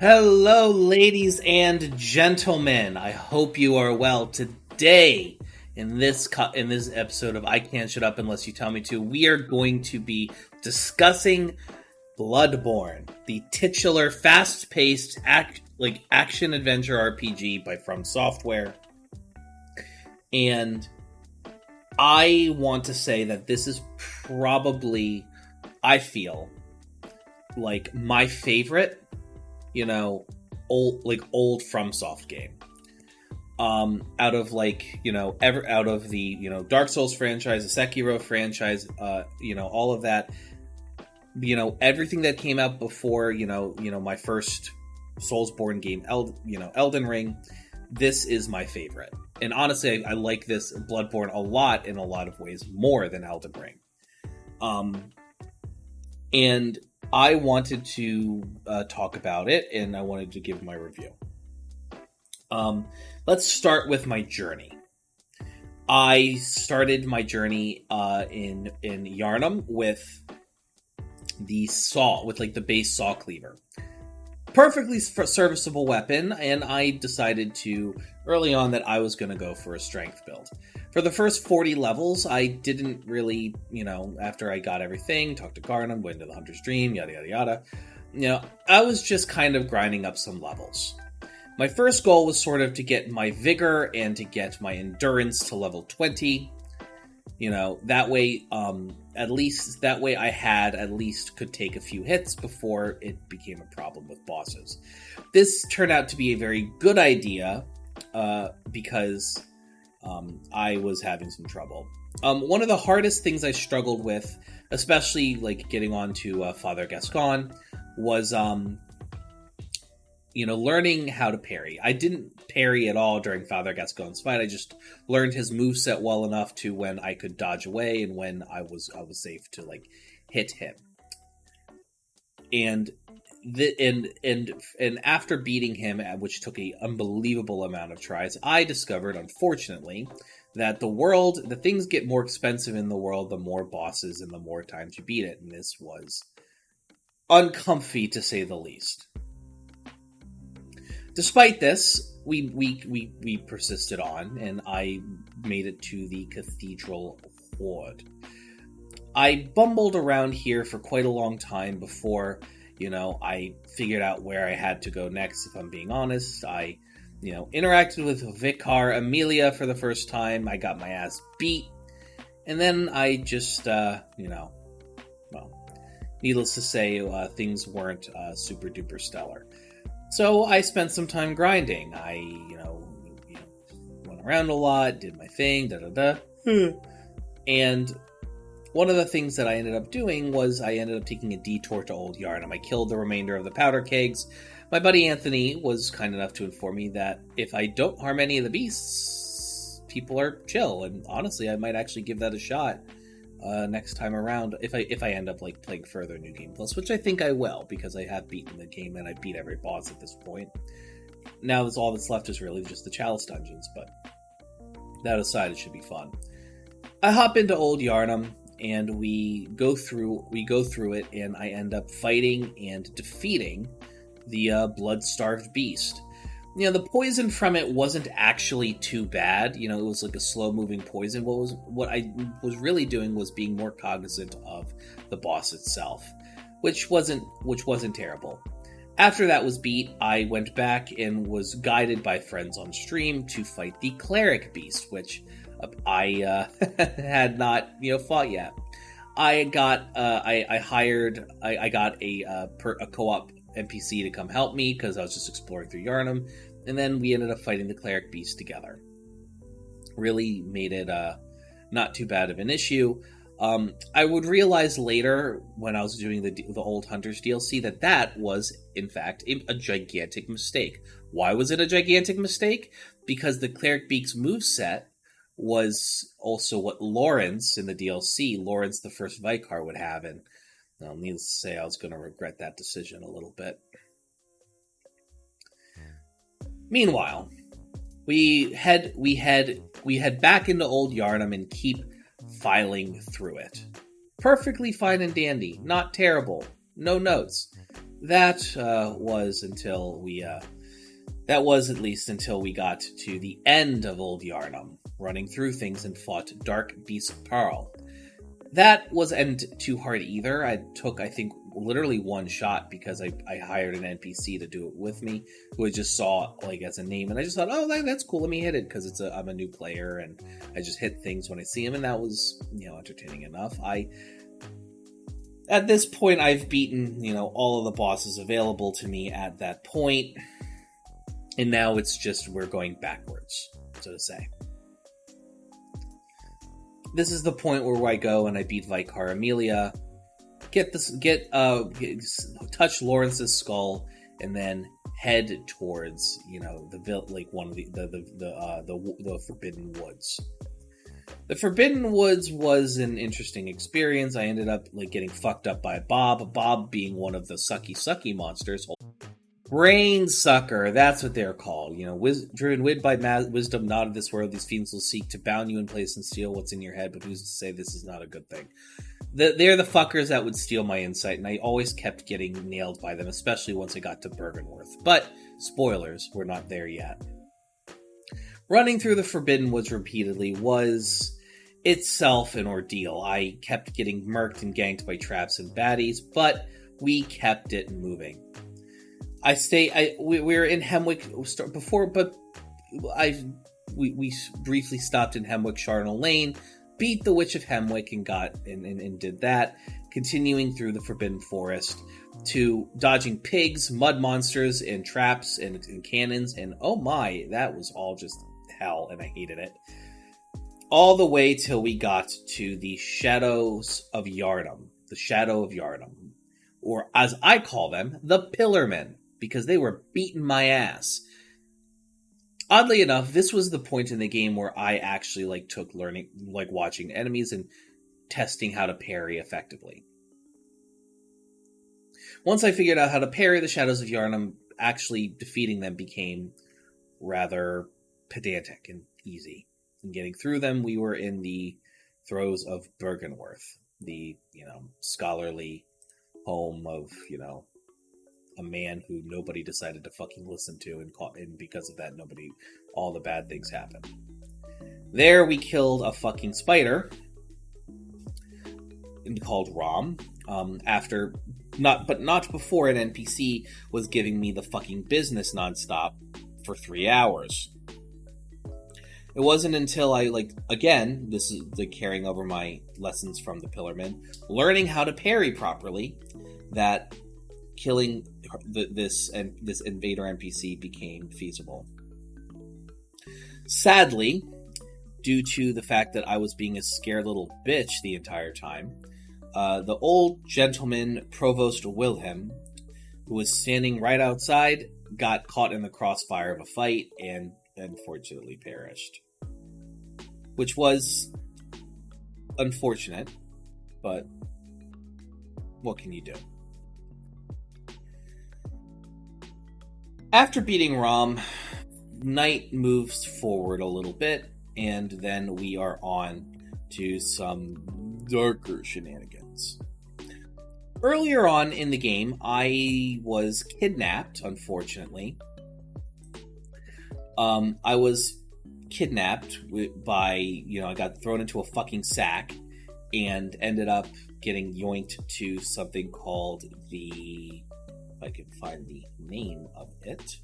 Hello, ladies and gentlemen. I hope you are well. Today, in this episode of I Can't Shut Up Unless You Tell Me To, we are going to be discussing Bloodborne, the titular, fast-paced action-adventure RPG by From Software. And I want to say that this is probably, I feel, like my favorite, old FromSoft game. Out of the Dark Souls franchise, the Sekiro franchise, all of that, everything that came out before, my first Soulsborne game, Elden Ring. This is my favorite, and honestly, I like this Bloodborne a lot in a lot of ways, more than Elden Ring. And I wanted to talk about it, and I wanted to give my review. Let's start with my journey. I started my journey in Yharnam with the saw, with the base saw cleaver. Perfectly serviceable weapon, and I decided early on that I was going to go for a strength build. For the first 40 levels, I didn't really, after I got everything, talked to Garnham, went to the Hunter's Dream, yada yada yada, I was just kind of grinding up some levels. My first goal was sort of to get my vigor and to get my endurance to level 20. That way, could take a few hits before it became a problem with bosses. This turned out to be a very good idea, because I was having some trouble. One of the hardest things I struggled with, especially getting on to Father Gascon, was learning how to parry. I didn't parry at all during Father Gascon's fight. I just learned his moveset well enough to when I could dodge away and when I was safe to hit him. And after beating him, which took an unbelievable amount of tries, I discovered, unfortunately, that the things get more expensive in the world the more bosses and the more times you beat it. And this was uncomfy, to say the least. Despite this, we persisted on, and I made it to the Cathedral Ward. I bumbled around here for quite a long time before, I figured out where I had to go next, if I'm being honest. I, interacted with Vicar Amelia for the first time. I got my ass beat. And then I just, needless to say, things weren't super duper stellar. So I spent some time grinding. I, went around a lot, did my thing, And one of the things that I ended up doing was I ended up taking a detour to Old Yharnam. I killed the remainder of the powder kegs. My buddy Anthony was kind enough to inform me that if I don't harm any of the beasts, people are chill. And honestly, I might actually give that a shot next time around if I end up playing further New Game Plus, which I think I will, because I have beaten the game and I beat every boss at this point. Now all that's left is really just the Chalice dungeons, but that aside, it should be fun. I hop into Old Yharnam and we go through it, and I end up fighting and defeating the blood-starved beast. The poison from it wasn't actually too bad. It was a slow-moving poison. What I was really doing was being more cognizant of the boss itself, which wasn't terrible. After that was beat, I went back and was guided by friends on stream to fight the cleric beast, which I had not fought yet. I got a co-op NPC to come help me because I was just exploring through Yharnam, and then we ended up fighting the cleric beast together. Really made it not too bad of an issue. I would realize later when I was doing the Old Hunters DLC that was in fact a gigantic mistake. Why was it a gigantic mistake? Because the cleric beast's moveset was also what Lawrence in the DLC, Lawrence the First Vicar, would have, and needless to say, I was going to regret that decision a little bit. Meanwhile, we head back into Old Yharnam and keep filing through it. Perfectly fine and dandy, not terrible, no notes. that was until we that was at least until we got to the end of Old Yarnum, running through things and fought Dark Beast Pearl. That wasn't too hard either. I took, I think, literally one shot because I hired an NPC to do it with me, who I just saw like as a name, and I just thought, oh, that's cool. Let me hit it because I'm a new player, and I just hit things when I see them, and that was entertaining enough. At this point, I've beaten all of the bosses available to me at that point, and now it's just we're going backwards, so to say. This is the point where I go and I beat Vicar Amelia, touch Lawrence's skull, and then head towards one of the Forbidden Woods. The Forbidden Woods was an interesting experience. I ended up getting fucked up by Bob being one of the sucky monsters. Brain sucker, that's what they're called. Driven by wisdom not of this world, these fiends will seek to bound you in place and steal what's in your head, but who's to say this is not a good thing? They're the fuckers that would steal my insight, and I always kept getting nailed by them, especially once I got to Bergenworth. But, spoilers, we're not there yet. Running through the Forbidden Woods repeatedly was itself an ordeal. I kept getting murked and ganked by traps and baddies, but we kept it moving. We were in Hemwick before, but we briefly stopped in Hemwick Charnel Lane, beat the Witch of Hemwick and did that, continuing through the Forbidden Forest to dodging pigs, mud monsters, and traps and cannons, and oh my, that was all just hell, and I hated it. All the way till we got to the Shadows of Yharnam, the Shadow of Yharnam, or as I call them, the Pillarmen, because they were beating my ass. Oddly enough, this was the point in the game where I actually took learning, watching enemies and testing how to parry effectively. Once I figured out how to parry the Shadows of Yharnam, actually defeating them became rather pedantic and easy. And getting through them, we were in the throes of Bergenworth, the scholarly home of a man who nobody decided to fucking listen to, and because of that, all the bad things happened. There we killed a fucking spider called Rom, not before an NPC was giving me the fucking business nonstop for 3 hours. It wasn't until I, again, this is carrying over my lessons from the Pillarmen, learning how to parry properly, that killing this invader NPC became feasible. Sadly, due to the fact that I was being a scared little bitch the entire time, the old gentleman, Provost Wilhelm, who was standing right outside, got caught in the crossfire of a fight and unfortunately perished. Which was unfortunate, but what can you do? After beating Rom, night moves forward a little bit, and then we are on to some darker shenanigans. Earlier on in the game, I was kidnapped, unfortunately. I was kidnapped by, I got thrown into a fucking sack and ended up getting yoinked to something called if I can find the name of it.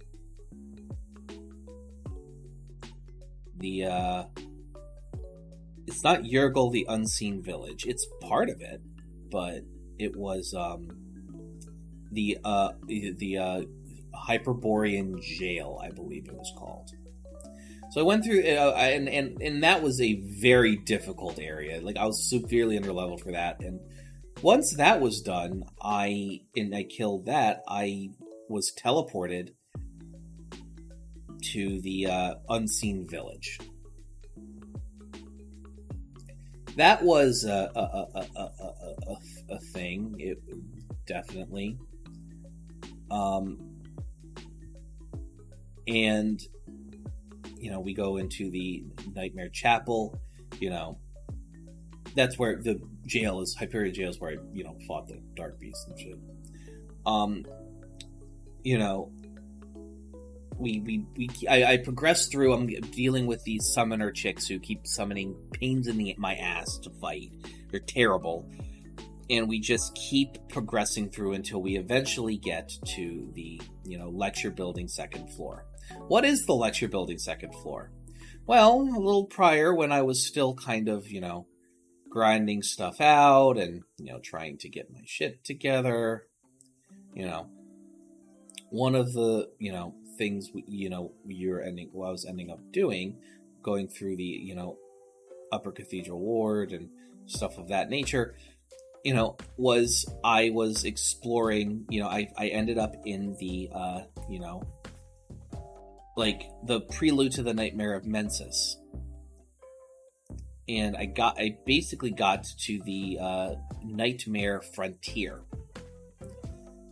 It's not Yergul the Unseen Village. It's part of it, but it was the Hyperborean Jail, I believe it was called. So I went through, and that was a very difficult area. I was severely underleveled for that, and once that was done, I killed that, I was teleported to the Unseen Village. That was a thing, it definitely. And we go into the Nightmare Chapel. That's where the jail is. Hyperion Jail is where I, fought the Dark Beast and shit. You know, I progress through. I'm dealing with these summoner chicks who keep summoning pains in my ass to fight. They're terrible. And we just keep progressing through until we eventually get to the, lecture building second floor. What is the lecture building second floor? Well, a little prior, when I was still kind of, grinding stuff out and, trying to get my shit together, one of the, things, I was ending up doing, going through the, upper cathedral ward and stuff of that nature, was I was exploring, I ended up in the, like the prelude to the Nightmare of Mensis. And I basically got to the Nightmare Frontier.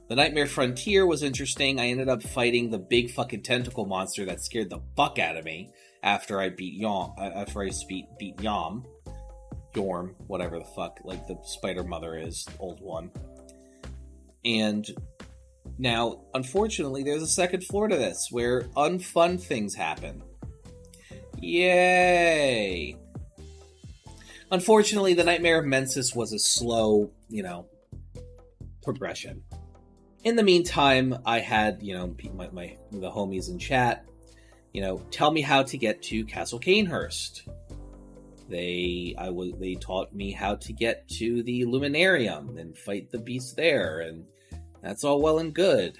The Nightmare Frontier was interesting. I ended up fighting the big fucking tentacle monster that scared the fuck out of me after I beat Yom. Beat Yom. Yorm, whatever the fuck, like the spider mother is, old one. And now, unfortunately, there's a second floor to this where unfun things happen. Yay! Unfortunately, the Nightmare of Mensis was a slow, progression. In the meantime, I had, the homies in chat, tell me how to get to Castle Canehurst. They taught me how to get to the Luminarium and fight the beast there, and that's all well and good.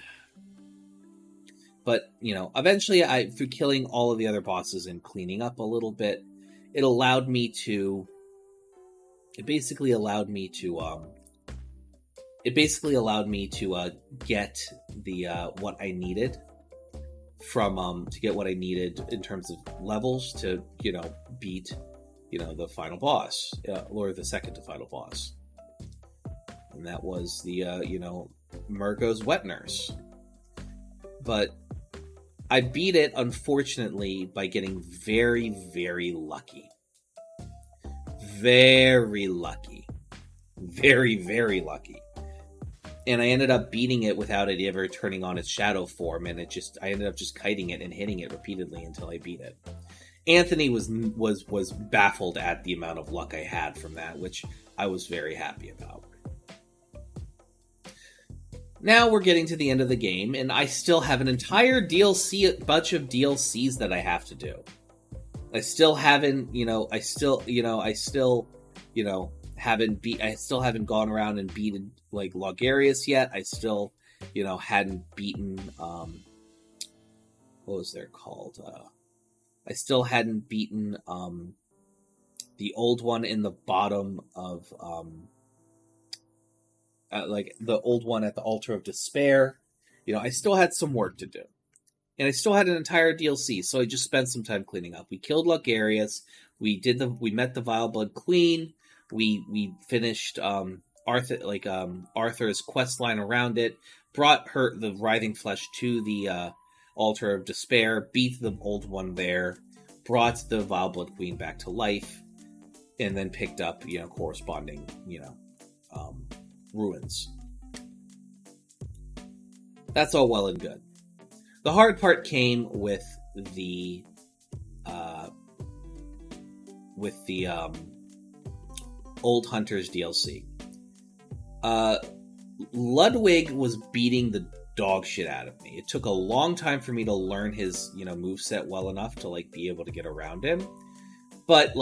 But, eventually through killing all of the other bosses and cleaning up a little bit, it basically allowed me to get the, what I needed to get what I needed in terms of levels to, beat, the final boss, or the second to final boss. And that was the, Murgo's Wet Nurse. But I beat it, unfortunately, by getting very, very lucky. Very lucky. Very, very lucky. And I ended up beating it without it ever turning on its shadow form, and I ended up just kiting it and hitting it repeatedly until I beat it. Anthony was baffled at the amount of luck I had from that, which I was very happy about. Now we're getting to the end of the game, and I still have an entire bunch of DLCs that I have to do. I still haven't gone around and beaten like Logarius yet. I still, hadn't beaten, what was there called? I still hadn't beaten, the old one in the bottom of, like the old one at the Altar of Despair. I still had some work to do. And I still had an entire DLC, so I just spent some time cleaning up. We killed Logarius. We met the Vile Blood Queen. We finished Arthur's quest line around it. Brought the Writhing Flesh to the Altar of Despair. Beat the old one there. Brought the Vile Blood Queen back to life, and then picked up corresponding ruins. That's all well and good. The hard part came with the Old Hunters DLC. Ludwig was beating the dog shit out of me. It took a long time for me to learn his, moveset well enough to be able to get around him. But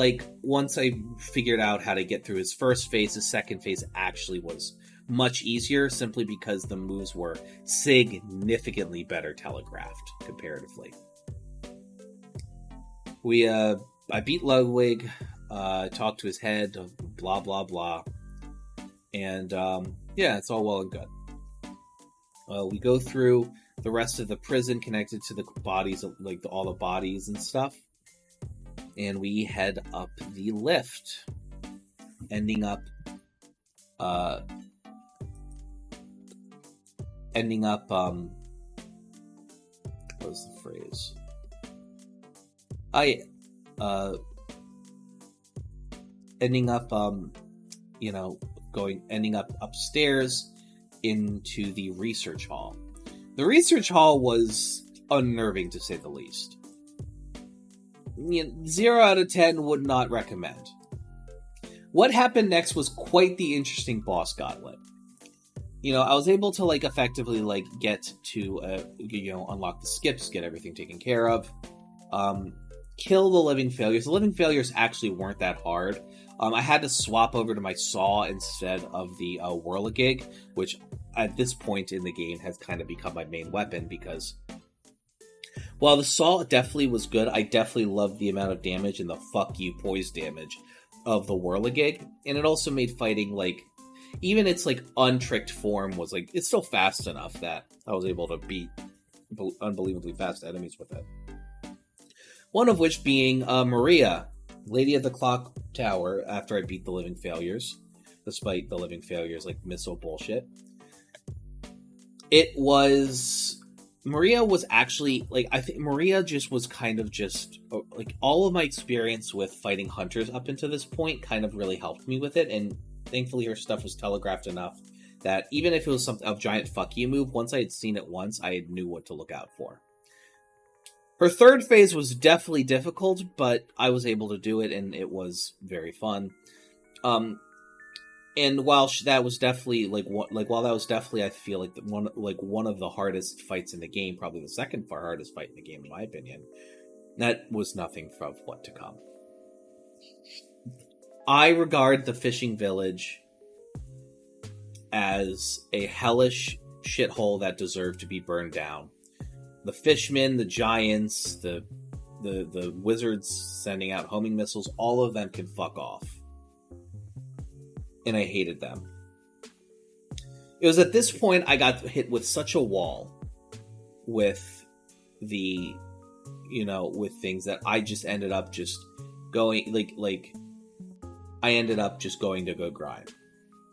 once I figured out how to get through his first phase, his second phase actually was much easier, simply because the moves were significantly better telegraphed comparatively. I beat Ludwig, talked to his head, blah blah blah, and it's all well and good. We go through the rest of the prison connected to the bodies, all the bodies and stuff, and we head up the lift, ending up what was the phrase? Ending up upstairs into the research hall. The research hall was unnerving, to say the least. 0 out of 10 would not recommend. What happened next was quite the interesting boss gauntlet. I was able to, effectively, get to, unlock the skips, get everything taken care of, kill the living failures. The living failures actually weren't that hard. I had to swap over to my saw instead of the whirligig, which at this point in the game has kind of become my main weapon, because while the saw definitely was good, I definitely loved the amount of damage and the fuck you poise damage of the whirligig, and it also made fighting, even its, untricked form was, it's still fast enough that I was able to beat unbelievably fast enemies with it. One of which being Maria, Lady of the Clock Tower, after I beat the living failures, despite the living failures, missile bullshit. Maria was actually, I think Maria just was kind of just, all of my experience with fighting hunters up until this point kind of really helped me with it, and thankfully her stuff was telegraphed enough that even if it was a giant fuck you move, once I had seen it once, I knew what to look out for. Her third phase was definitely difficult, but I was able to do it, and it was very fun. And while that was definitely I feel one of the hardest fights in the game, probably the second hardest fight in the game in my opinion, that was nothing from what to come. I regard the fishing village as a hellish shithole that deserved to be burned down. The fishmen, the giants, the wizards sending out homing missiles, all of them can fuck off. And I hated them. It was at this point I got hit with such a wall with with things that I just ended up just going, I ended up just going to go grind.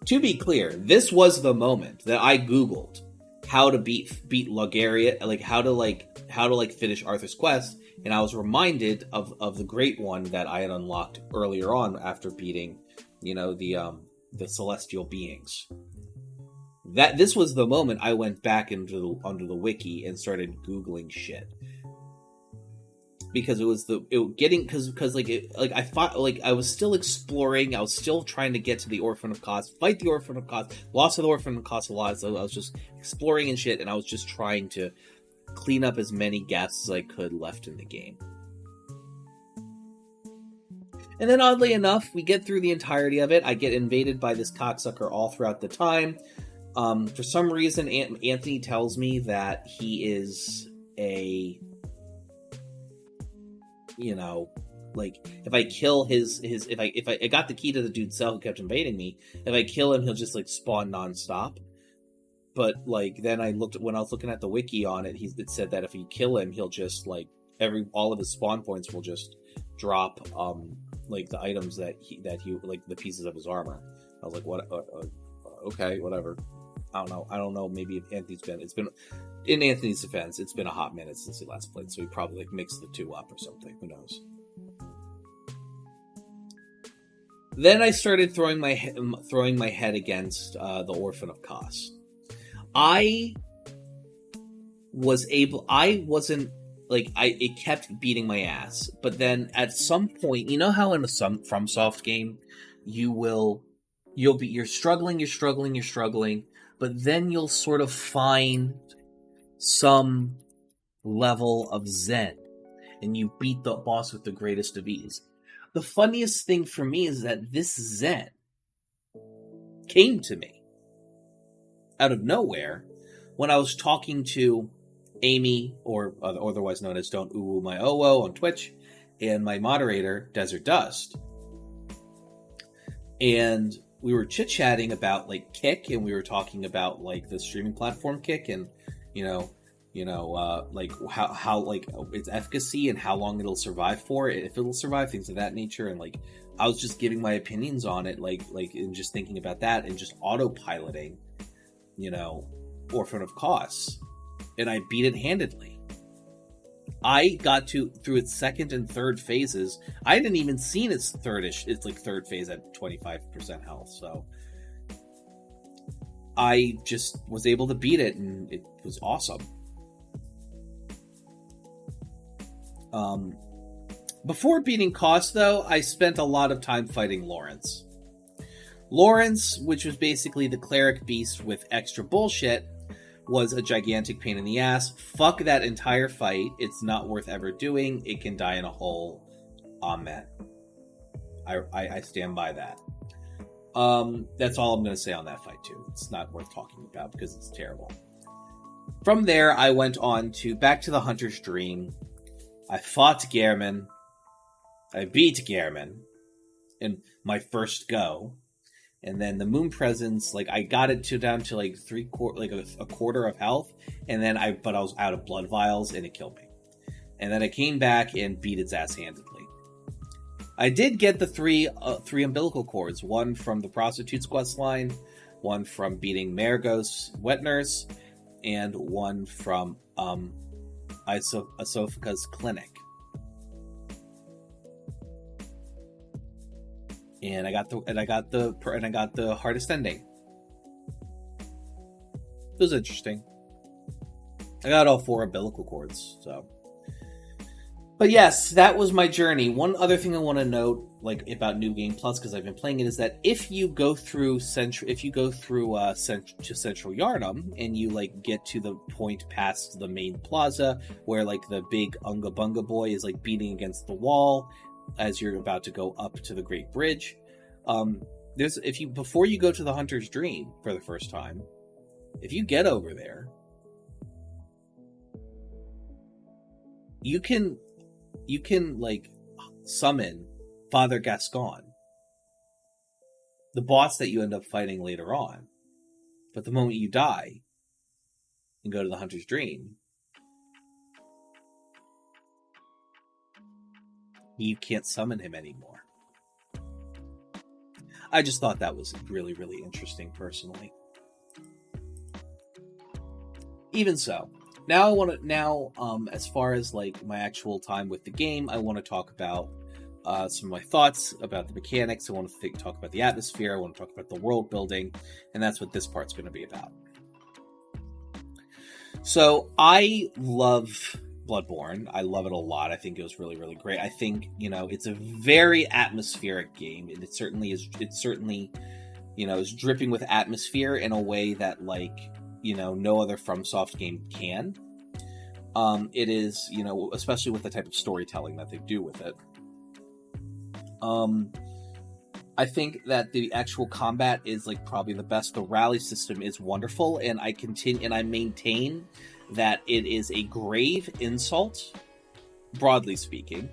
To be clear, this was the moment that I Googled how to beat Logariat, how to finish Arthur's Quest, and I was reminded of the great one that I had unlocked earlier on after beating, the celestial beings. That this was the moment I went back under the wiki and started Googling shit, because I was still exploring. I was still trying to get to the Orphan of Kos, fight the Orphan of Kos, lost to the Orphan of Kos a lot. So I was just exploring and shit, and I was just trying to clean up as many gaps as I could left in the game. And then, oddly enough, we get through the entirety of it. I get invaded by this cocksucker all throughout the time. For some reason, Anthony tells me that he is if I kill if I got the key to the dude's cell who kept invading me, if I kill him, he'll just, spawn nonstop. But, then when I was looking at the wiki on it, it said that if you kill him, he'll just, all of his spawn points will just drop, the items that he the pieces of his armor. I was like, what? Okay, whatever. I don't know. Maybe if it's been in Anthony's defense, it's been a hot minute since he last played, so he probably mixed the two up or something. Who knows? Then I started throwing my head against the Orphan of Kos. It kept beating my ass, but then at some point, you know how in a FromSoft game, you're struggling, but then you'll sort of find some level of zen, and you beat the boss with the greatest of ease. The funniest thing for me is that this zen came to me out of nowhere when I was talking to Amy, or otherwise known as Don't Uwu My Owo on Twitch, and my moderator, Desert Dust. And we were chit-chatting about, Kick, and we were talking about, the streaming platform Kick, and, how its efficacy and how long it'll survive for, if it'll survive, things of that nature, and, I was just giving my opinions on it, and just thinking about that, and just autopiloting, Orphan of Kos. And I beat it handedly. I got through its second and third phases. I hadn't even seen its third phase at 25% health. So I just was able to beat it, and it was awesome. Before beating Koss, though, I spent a lot of time fighting Lawrence. Lawrence, which was basically the cleric beast with extra bullshit, was a gigantic pain in the ass. Fuck that entire fight. It's not worth ever doing. It can die in a hole. Amen. I stand by that. That's all I'm going to say on that fight, too. It's not worth talking about because it's terrible. From there, I went on to back to the Hunter's Dream. I fought Gehrman. I beat Gehrman in my first go. And then the Moon Presence, like, I got it down to like a quarter of health, and then I was out of blood vials, and it killed me. And then I came back and beat its ass handedly. I did get the three umbilical cords, one from the prostitute's quest line, one from beating Margot's wet nurse, and one from Isophica's clinic. And I got the hardest ending. It was interesting. I got all 4 umbilical cords, so. But yes, that was my journey. One other thing I want to note, like about New Game Plus, because I've been playing it, is that if you go through Central Yharnam and you like get to the point past the main plaza where like the big Unga Bunga boy is like beating against the wall as you're about to go up to the Great Bridge, before you go to the Hunter's Dream for the first time, if you get over there, you can like summon Father Gascon, the boss that you end up fighting later on. But the moment you die and go to the Hunter's Dream, you can't summon him anymore. I just thought that was really, really interesting personally. Even so, now I want to as far as like my actual time with the game, I want to talk about some of my thoughts about the mechanics. I want to talk about the atmosphere. I want to talk about the world building, and that's what this part's going to be about. So I love Bloodborne. I love it a lot. I think it was really, really great. I think, it's a very atmospheric game, and it certainly is. It certainly, is dripping with atmosphere in a way that no other FromSoft game can. It is, especially with the type of storytelling that they do with it. I think that the actual combat is like probably the best. The rally system is wonderful, and I maintain that it is a grave insult, broadly speaking,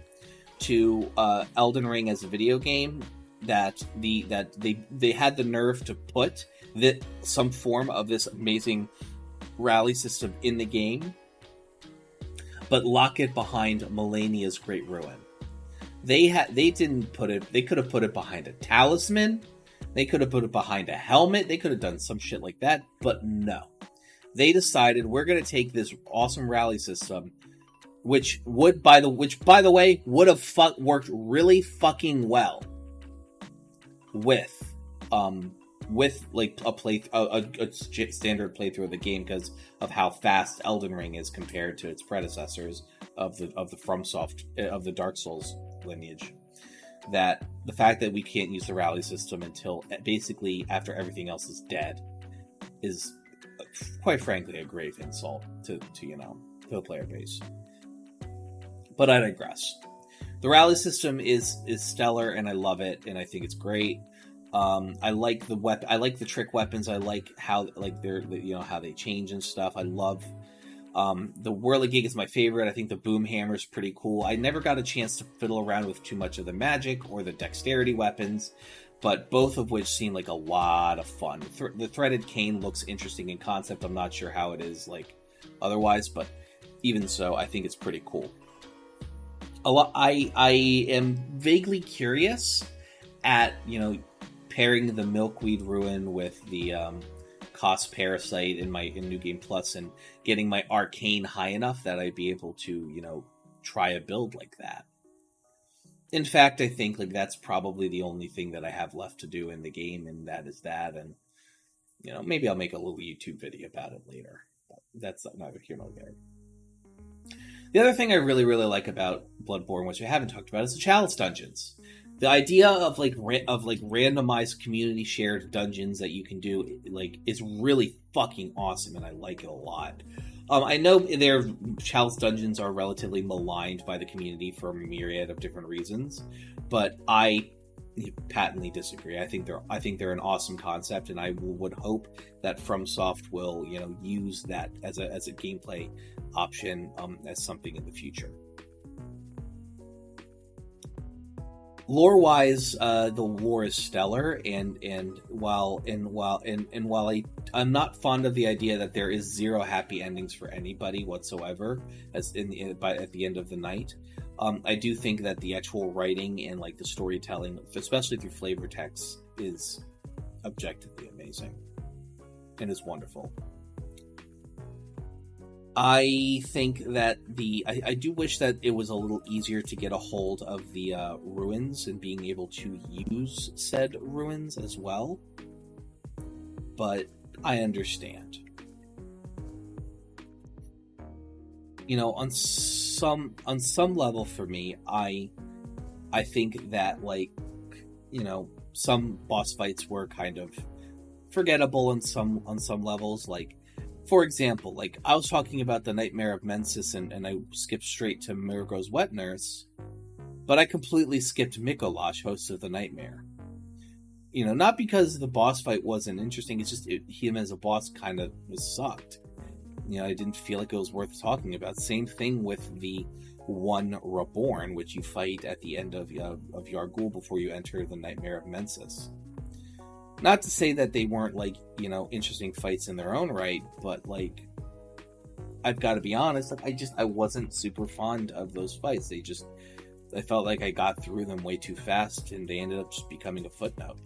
to Elden Ring as a video game that they had the nerve to put some form of this amazing rally system in the game, but lock it behind Melania's Great Ruin. They didn't put it. They could have put it behind a talisman. They could have put it behind a helmet. They could have done some shit like that, but no. They decided we're going to take this awesome rally system, which by the way would have worked really fucking well with like a standard playthrough of the game because of how fast Elden Ring is compared to its predecessors of the FromSoft of the Dark Souls lineage. That the fact that we can't use the rally system until basically after everything else is dead is, quite frankly, a grave insult to the player base. But I digress. The rally system is stellar, and I love it, and I think it's great. I like the I like the trick weapons. I like how how they change and stuff. I love the Whirligig is my favorite. I think the Boom Hammer is pretty cool. I never got a chance to fiddle around with too much of the magic or the dexterity weapons, but both of which seem like a lot of fun. The Threaded Cane looks interesting in concept. I'm not sure how it is otherwise, but even so, I think it's pretty cool. I am vaguely curious at pairing the Milkweed Ruin with the Koss Parasite in New Game Plus and getting my Arcane high enough that I'd be able to try a build like that. In fact, I think that's probably the only thing that I have left to do in the game, and that is that. And maybe I'll make a little YouTube video about it later. But that's not here nor there. The other thing I really, really like about Bloodborne, which I haven't talked about, is the chalice dungeons. The idea of randomized community shared dungeons that you can do is really fucking awesome, and I like it a lot. I know their chalice dungeons are relatively maligned by the community for a myriad of different reasons, but I patently disagree. I think they're an awesome concept, and I would hope that FromSoft will use that as a gameplay option as something in the future. Lore-wise, the lore is stellar, and while I'm not fond of the idea that there is zero happy endings for anybody whatsoever, at the end of the night, I do think that the actual writing and the storytelling, especially through flavor text, is objectively amazing and is wonderful. I think that I do wish that it was a little easier to get a hold of the ruins and being able to use said ruins as well, but I understand. On some level for me, I think that some boss fights were kind of forgettable on some levels. For example, I was talking about the Nightmare of Mensis and I skipped straight to Murgo's Wet Nurse, but I completely skipped Mikolash, host of the Nightmare. Not because the boss fight wasn't interesting, it's just him as a boss kind of sucked. I didn't feel like it was worth talking about. Same thing with the one Reborn, which you fight at the end of Yargul before you enter the Nightmare of Mensis. Not to say that they weren't interesting fights in their own right, but I've got to be honest, I wasn't super fond of those fights. I felt like I got through them way too fast, and they ended up just becoming a footnote.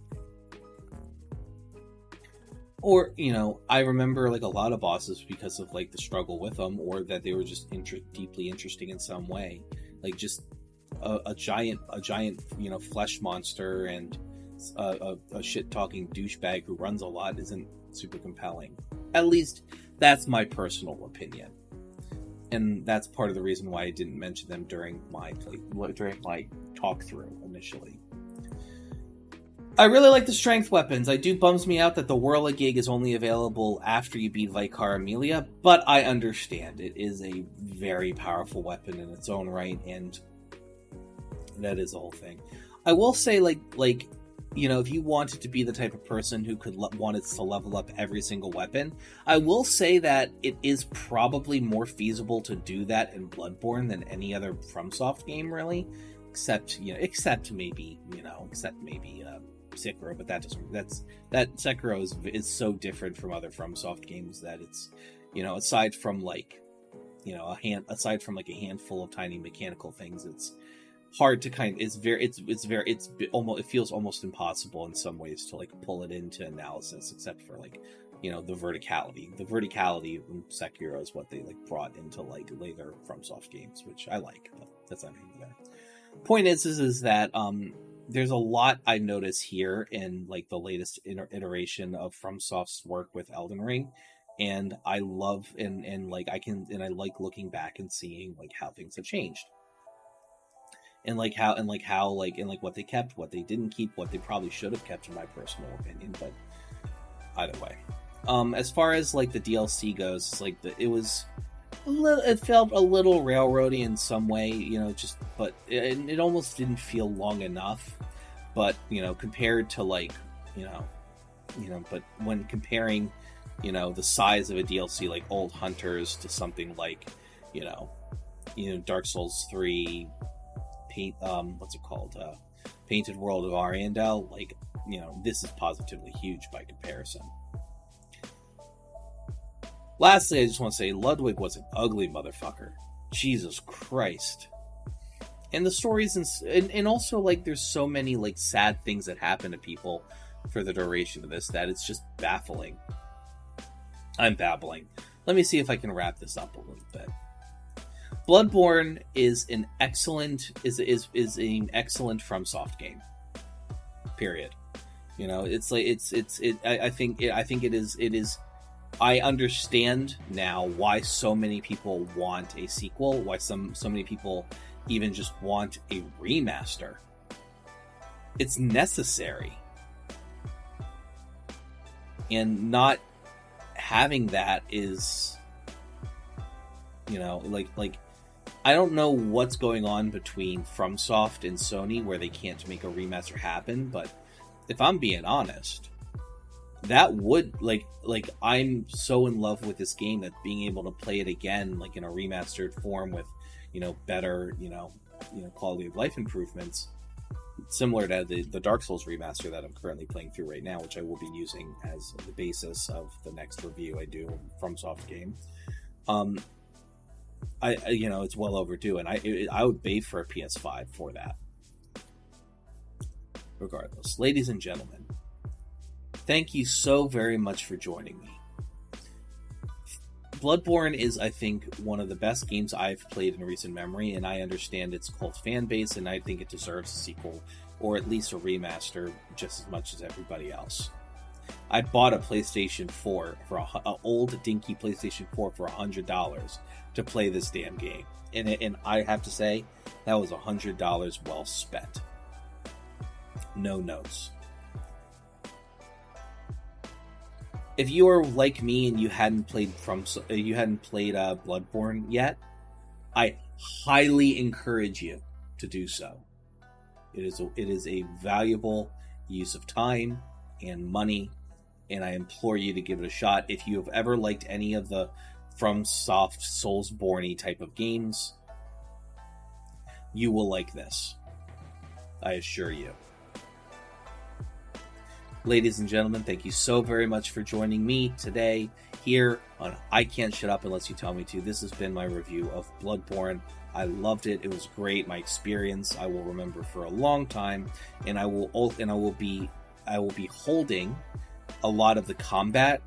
Or, I remember a lot of bosses because of the struggle with them, or that they were just deeply interesting in some way. Just a giant flesh monster and a shit-talking douchebag who runs a lot isn't super compelling. At least, that's my personal opinion. And that's part of the reason why I didn't mention them during my talk-through initially. I really like the strength weapons. It bums me out that the Whirligig is only available after you beat Vicar Amelia, but I understand. It is a very powerful weapon in its own right, and that is the whole thing. I will say, if you wanted to be the type of person who wanted to level up every single weapon, I will say that it is probably more feasible to do that in Bloodborne than any other FromSoft game, really. Except maybe Sekiro, but Sekiro is so different from other FromSoft games that it's, aside from a handful of tiny mechanical things, it's hard to it feels almost impossible in some ways to pull it into analysis, except for the verticality. The verticality in Sekiro is what they brought into later FromSoft games, which I like, but that's not even there. Point is that there's a lot I notice here in the latest iteration of FromSoft's work with Elden Ring, and I love I like looking back and seeing how things have changed. And how what they kept, what they didn't keep, what they probably should have kept, in my personal opinion. But either way, as far as the DLC goes, it felt a little railroady in some way, but it almost didn't feel long enough. But compared to but when comparing, the size of a DLC like Old Hunters to something like, Dark Souls 3. What's it called? Painted World of Ariandel. This is positively huge by comparison. Lastly, I just want to say Ludwig was an ugly motherfucker. Jesus Christ. And the stories and also there's so many sad things that happen to people for the duration of this that it's just baffling. I'm babbling. Let me see if I can wrap this up a little bit. Bloodborne is an excellent FromSoft game. Period. You know, it's like I think it is. I understand now why so many people want a sequel. Why so many people even just want a remaster. It's necessary, and not having that is, you know, like I don't know what's going on between FromSoft and Sony where they can't make a remaster happen, but if I'm being honest, that would like I'm so in love with this game that being able to play it again like in a remastered form with, you know, better, you know, quality of life improvements, similar to the Dark Souls remaster that I'm currently playing through right now, which I will be using as the basis of the next review I do from FromSoft game. I you know, it's well overdue, and I would pay for a PS5 for that. Regardless, ladies and gentlemen, thank you so very much for joining me. Bloodborne is, I think, one of the best games I've played in recent memory, and I understand its cult fan base, and I think it deserves a sequel, or at least a remaster, just as much as everybody else. I bought a PlayStation 4 for an old dinky PlayStation 4 for $100 to play this damn game, and I have to say that was $100 well spent. No notes. If you are like me and you hadn't played Bloodborne yet, I highly encourage you to do so. It is a valuable use of time and money, and I implore you to give it a shot. If you have ever liked any of the FromSoft Soulsborne type of games, you will like this. I assure you. Ladies and gentlemen, thank you so very much for joining me today here on I Can't Shut Up Unless You Tell Me To. This has been my review of Bloodborne. I loved it. It was great. My experience I will remember for a long time, and I will be holding a lot of the combat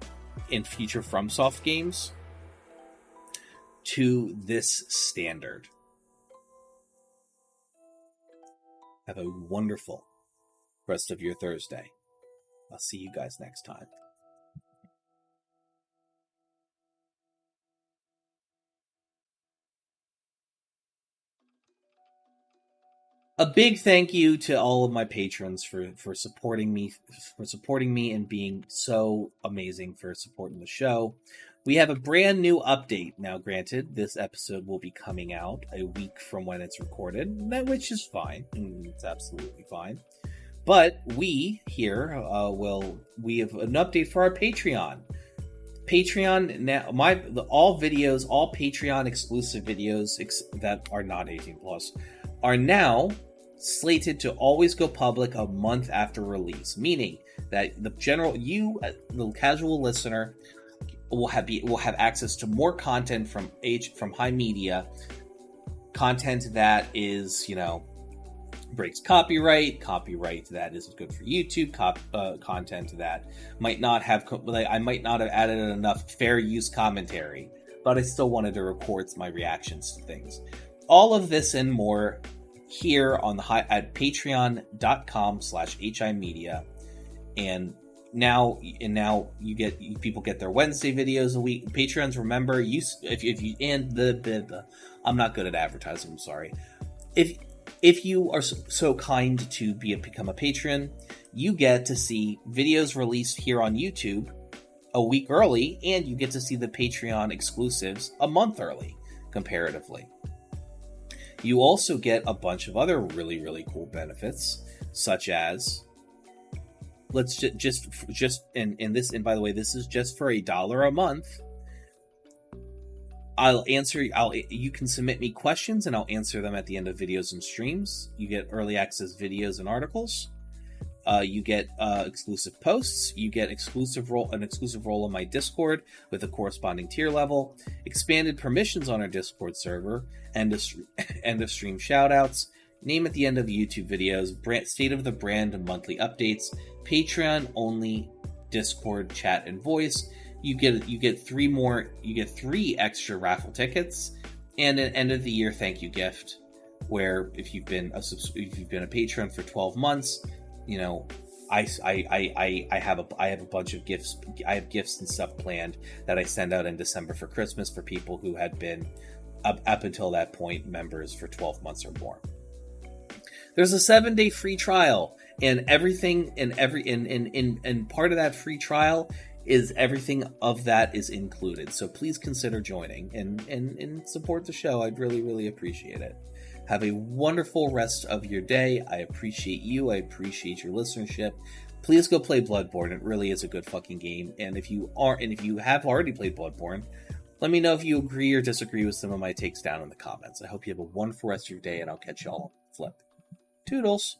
in future FromSoft games to this standard. Have a wonderful rest of your Thursday. I'll see you guys next time. A big thank you to all of my patrons for supporting me and being so amazing for supporting the show. We have a brand new update now. Granted, this episode will be coming out a week from when it's recorded, which is fine. It's absolutely fine. But we here we have an update for our Patreon. Patreon now, all Patreon exclusive videos that are not 18+, are now slated to always go public a month after release, meaning that the casual listener, will have access to more content from HIMedia, content that is, you know, breaks copyright that isn't good for YouTube, content that might not have I might not have added enough fair use commentary, but I still wanted to record my reactions to things. All of this and more here at patreon.com/HImedia, and now people get their Wednesday videos a week. Patrons, remember, I'm not good at advertising, I'm sorry. If you are so kind to become a patron, you get to see videos released here on YouTube a week early, and you get to see the Patreon exclusives a month early, comparatively. You also get a bunch of other really, really cool benefits, such as, let's just and by the way, this is just for $1 a month. You can submit me questions and I'll answer them at the end of videos and streams. You get early access videos and articles. You get exclusive posts. You get an exclusive role on my Discord with a corresponding tier level. Expanded permissions on our Discord server. End of stream shoutouts. Name at the end of YouTube videos. State of the brand and monthly updates. Patreon only Discord chat and voice. You get 3 extra raffle tickets and an end of the year thank you gift, where if you've been a patron for 12 months, you know, I have a bunch of gifts. I have gifts and stuff planned that I send out in December for Christmas for people who had been up until that point members for 12 months or more. There's a 7-day free trial, and everything and part of that free trial is everything of that is included. So please consider joining and support the show. I'd really, really appreciate it. Have a wonderful rest of your day. I appreciate you. I appreciate your listenership. Please go play Bloodborne. It really is a good fucking game. And if you have already played Bloodborne, let me know if you agree or disagree with some of my takes down in the comments. I hope you have a wonderful rest of your day, and I'll catch y'all on the flip. Toodles.